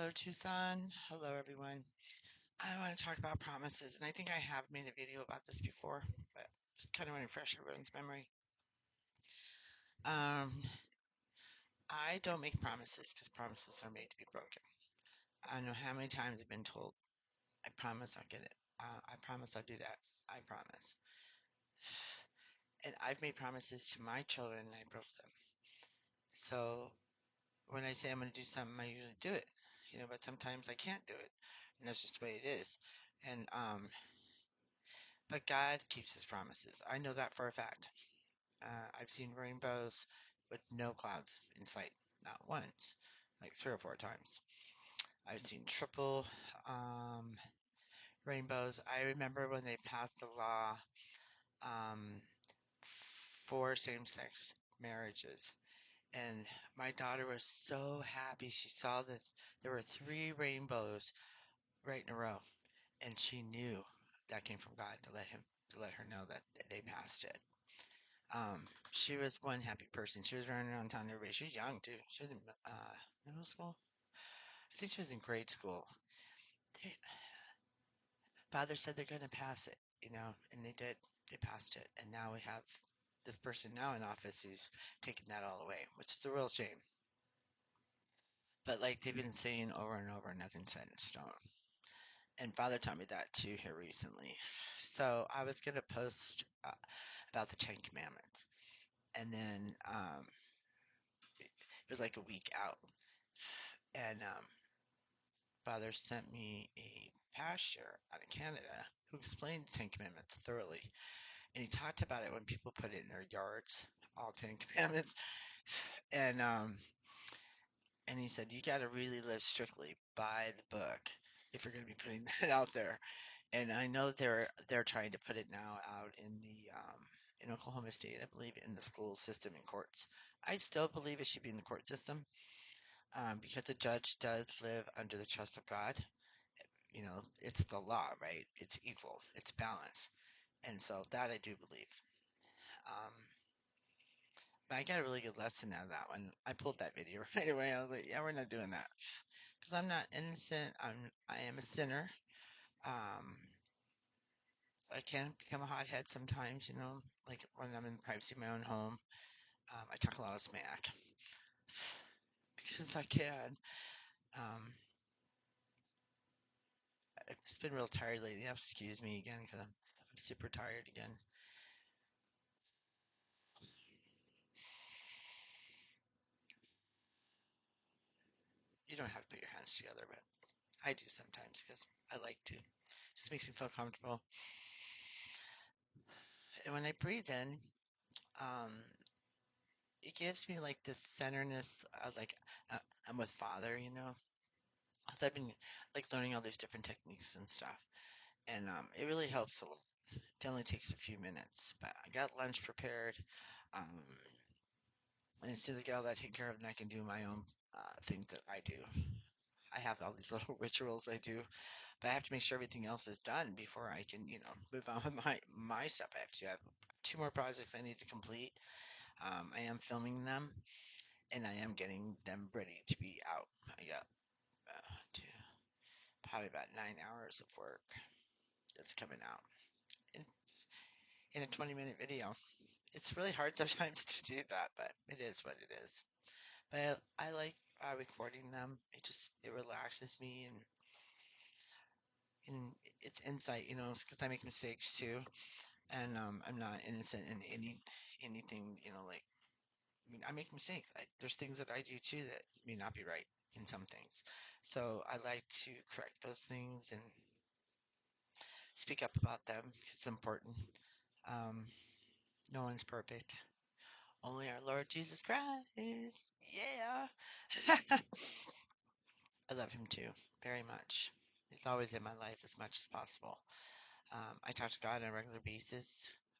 Hello, Tucson. Hello, everyone. I want to talk about promises, and I think I have made a video about this before, but just kind of want to refresh everyone's memory. Um, I don't make promises because promises are made to be broken. I don't know how many times I've been told, I promise I'll get it. I promise I'll do that. I promise. And I've made promises to my children and I broke them. So when I say I'm going to do something, I usually do it, but sometimes I can't do it. And that's just the way it is. And But God keeps his promises. I know that for a fact. I've seen rainbows with no clouds in sight, not once, like three or four times. I've seen triple um, rainbows. I remember when they passed the law um, for same sex marriages. And my daughter was so happy. She saw this. There were three rainbows right in a row, and she knew that came from God to let her know that they passed it. She was one happy person. She was running around town everybody. She was young too. She was in middle school. I think she was in grade school. They, Father said they're going to pass it, and they did. They passed it, and now we have this person now in office who's taking that all away, which is a real shame. But like they've been saying over and over, nothing's set in stone. And Father taught me that too here recently. So I was going to post about the Ten Commandments, and then it was like a week out, and Father sent me a pastor out of Canada who explained the Ten Commandments thoroughly. And he talked about it when people put it in their yards, all Ten Commandments. And and he said, you got to really live strictly by the book if you're going to be putting that out there. And I know they're trying to put it now out in the in Oklahoma State, I believe, in the school system and courts. I still believe it should be in the court system because the judge does live under the trust of God. It's the law, right? It's equal, it's balance. And so that I do believe. Um, but I got a really good lesson out of that one. I pulled that video right away. I was like, yeah, we're not doing that. Because I'm not innocent. I am a sinner. Um, I can become a hothead sometimes, like when I'm in the privacy of my own home. I talk a lot of smack because I can. Um, I've just been real tired lately. Excuse me again because I'm super tired again. You don't have to put your hands together, but I do sometimes because I like to. It just makes me feel comfortable. And when I breathe in, um, it gives me like this centerness of like uh, I'm with Father, Because I've been like learning all these different techniques and stuff, and it really helps a little. It only takes a few minutes, but I got lunch prepared, um, and as soon as I get all that taken care of, then I can do my own thing that I do. I have all these little rituals I do, but I have to make sure everything else is done before I can, move on with my stuff. I have two more projects I need to complete. I am filming them, and I am getting them ready to be out. I got two, probably about 9 hours of work that's coming out in, in a 20-minute video. It's really hard sometimes to do that, but it is what it is. But I like recording them. It relaxes me and it's insight, because I make mistakes too, and I'm not innocent in anything, like I mean I make mistakes. There's things that I do too that may not be right in some things, so I like to correct those things and speak up about them because it's important. Um, no one's perfect. Only our Lord Jesus Christ. Yeah. I love him too, very much. He's always in my life as much as possible. I talk to God on a regular basis.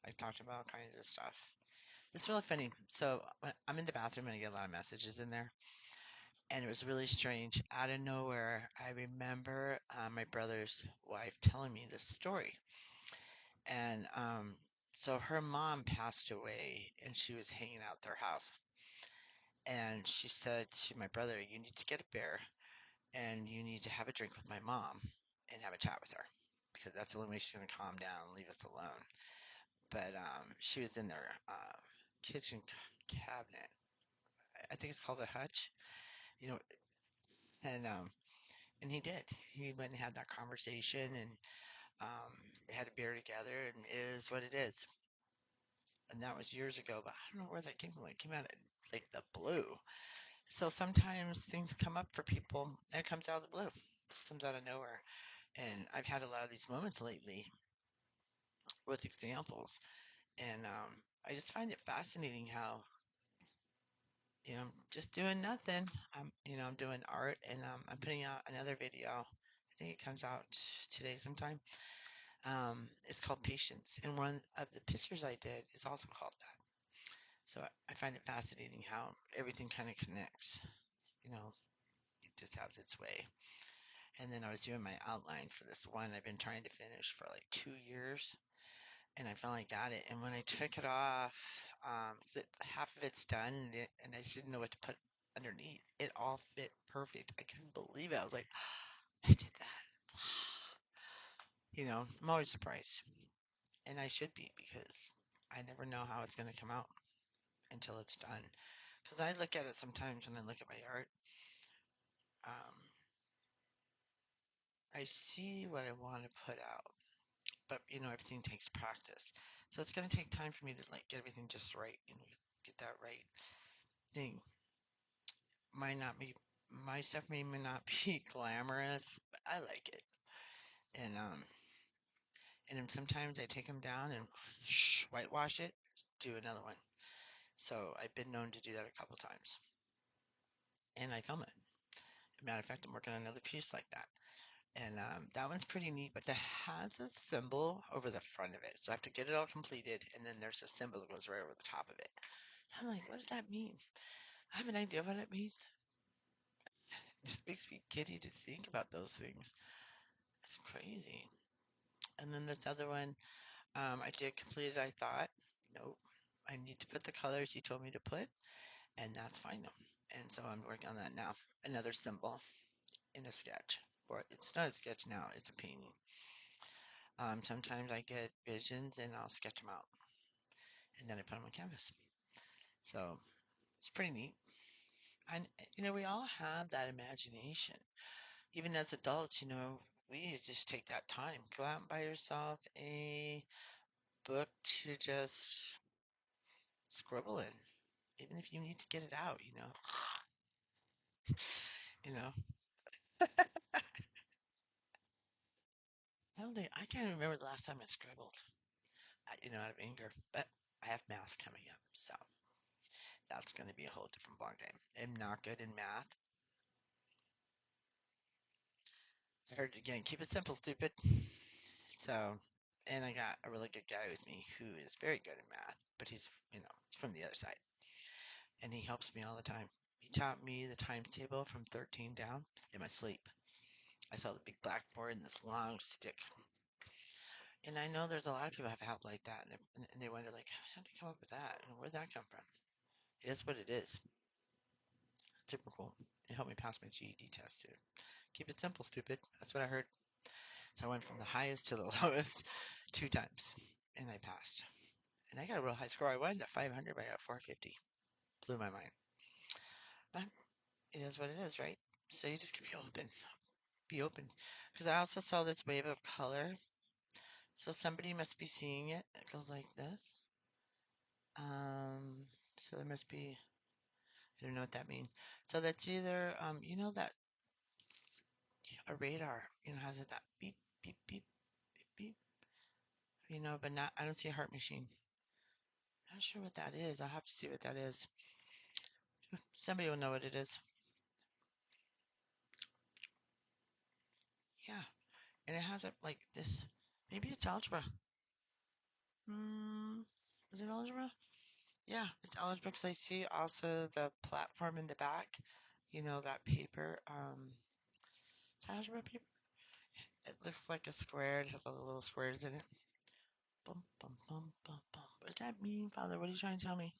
I talk about all kinds of stuff. It's really funny. So I'm in the bathroom and I get a lot of messages in there. And it was really strange. Out of nowhere, I remember my brother's wife telling me this story. And so her mom passed away and she was hanging out their house. And she said to my brother, you need to get a bear and you need to have a drink with my mom and have a chat with her because that's the only way she's going to calm down and leave us alone. But she was in their kitchen cabinet. I think it's called a hutch, you know, and um, and he did. He went and had that conversation, and they had a beer together, and it is what it is. And that was years ago, but I don't know where that came from. It came out of like the blue. So sometimes things come up for people, and it comes out of the blue. It just comes out of nowhere. And I've had a lot of these moments lately with examples, and I just find it fascinating how just doing nothing. I'm doing art, and I'm putting out another video. I think it comes out today sometime. It's called Patience, and one of the pictures I did is also called that. So I find it fascinating how everything kind of connects. You know, it just has its way. And then I was doing my outline for this one I've been trying to finish for like 2 years, and I finally got it. And when I took it off, 'cause half of it's done, and I just didn't know what to put underneath. It all fit perfect. I couldn't believe it. I was like, I did that. I'm always surprised, and I should be because I never know how it's going to come out until it's done. Because I look at it sometimes when I look at my art, um, I see what I want to put out, but everything takes practice. So it's going to take time for me to like get everything just right, get that right thing. Might not be my stuff may not be glamorous, but I like it. And then sometimes I take them down and whitewash it, do another one. So I've been known to do that a couple times, and I film it. As a matter of fact, I'm working on another piece like that. And that one's pretty neat, but that has a symbol over the front of it. So I have to get it all completed, and then there's a symbol that goes right over the top of it. I'm like, what does that mean? I have an idea what it means. It just makes me giddy to think about those things. It's crazy. And then this other one, I did complete it, I thought. Nope. I need to put the colors he told me to put, and that's final. And so I'm working on that now. Another symbol in a sketch. Or it's not a sketch now, it's a painting. Sometimes I get visions and I'll sketch them out, and then I put them on canvas. So it's pretty neat. And we all have that imagination. Even as adults, we just take that time. Go out and buy yourself a book to just scribble in, even if you need to get it out. You know. I can't remember the last time I scribbled. Out of anger. But I have math coming up, so that's going to be a whole different ballgame. I'm not good in math. I heard it again. Keep it simple, stupid. So, and I got a really good guy with me who is very good at math, but he's from the other side, and he helps me all the time. He taught me the times table from 13 down in my sleep. I saw the big blackboard and this long stick, and I know there's a lot of people have help like that, and they wonder like, how did they come up with that? Where'd that come from? It is what it is. Super cool. It helped me pass my GED test too. Keep it simple, stupid. That's what I heard. So I went from the highest to the lowest 2 times, and I passed. And I got a real high score. I wanted at 500, but I got 450. Blew my mind. But it is what it is, right? So you just can be open. Be open. Because I also saw this wave of color. So somebody must be seeing it. It goes like this. So there must be, I don't know what that means. So that's either, that a radar, has it that beep, beep, beep, beep, beep, but not, I don't see a heart machine. Not sure what that is. I'll have to see what that is. Somebody will know what it is. Yeah. And it has a like this. Maybe it's algebra. Hmm. Is it algebra? Yeah, it's algebra because I see also the platform in the back. That paper. It's algebra paper. It looks like a square. It has all the little squares in it. Bum, bum, bum, bum, bum. What does that mean, Father? What are you trying to tell me?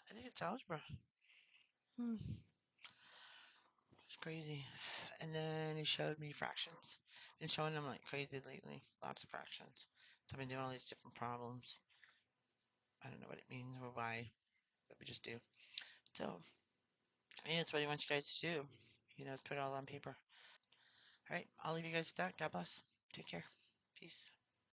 I think it's algebra. Hmm. Crazy. And then he showed me fractions. Been showing them like crazy lately. Lots of fractions. So I've been doing all these different problems. I don't know what it means or why, but we just do. So, yeah, that's what he wants you guys to do. Put it all on paper. All right, I'll leave you guys with that. God bless. Take care. Peace.